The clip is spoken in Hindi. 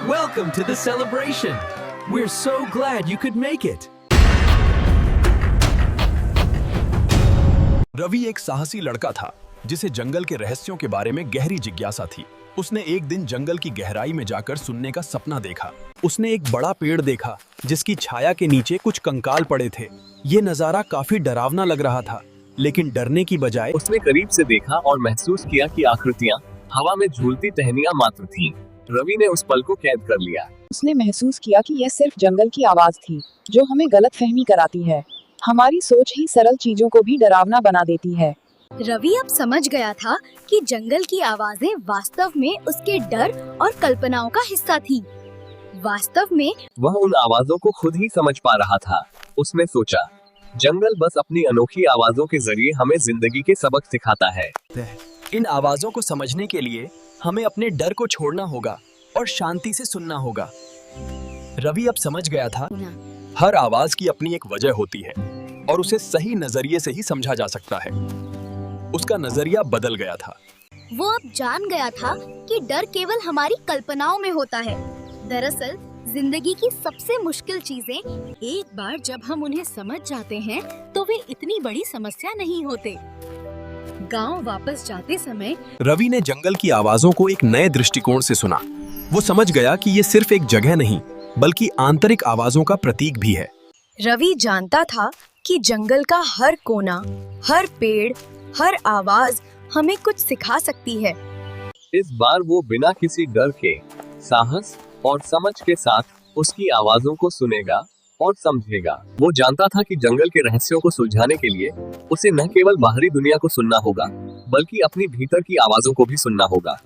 Welcome to the celebration. We're so glad you could make it. Ravi एक साहसी लड़का था जिसे जंगल के रहस्यों के बारे में गहरी जिज्ञासा थी। उसने एक दिन जंगल की गहराई में जाकर सुनने का सपना देखा। उसने एक बड़ा पेड़ देखा जिसकी छाया के नीचे कुछ कंकाल पड़े थे। ये नजारा काफी डरावना लग रहा था, लेकिन डरने की बजाय उसने करीब से देखा और महसूस किया कि आकृतियां हवा में झूलती टहनियां मात्र थीं। रवि ने उस पल को कैद कर लिया। उसने महसूस किया कि यह सिर्फ जंगल की आवाज थी, जो हमें गलतफहमी कराती है। हमारी सोच ही सरल चीजों को भी डरावना बना देती है। रवि अब समझ गया था कि जंगल की आवाजें वास्तव में उसके डर और कल्पनाओं का हिस्सा थी। वास्तव में वह उन आवाजों को खुद ही समझ पा रहा था। उसने सोचा, जंगल बस अपनी अनोखी आवाजों के जरिए हमें जिंदगी के सबक सिखाता है। इन आवाजों को समझने के लिए हमें अपने डर को छोड़ना होगा और शांति से सुनना होगा। रवि अब समझ गया था, हर आवाज की अपनी एक वजह होती है और उसे सही नजरिए से ही समझा जा सकता है। उसका नजरिया बदल गया था। वो अब जान गया था कि डर केवल हमारी कल्पनाओं में होता है। दरअसल जिंदगी की सबसे मुश्किल चीजें एक बार जब हम उन्हें समझ जाते हैं तो वे इतनी बड़ी समस्या नहीं होते। गांव वापस जाते समय रवि ने जंगल की आवाजों को एक नए दृष्टिकोण से सुना। वो समझ गया कि ये सिर्फ एक जगह नहीं, बल्कि आंतरिक आवाजों का प्रतीक भी है। रवि जानता था कि जंगल का हर कोना, हर पेड़, हर आवाज हमें कुछ सिखा सकती है। इस बार वो बिना किसी डर के साहस और समझ के साथ उसकी आवाजों को सुनेगा और समझेगा। वो जानता था कि जंगल के रहस्यों को सुलझाने के लिए उसे न केवल बाहरी दुनिया को सुनना होगा, बल्कि अपनी भीतर की आवाजों को भी सुनना होगा।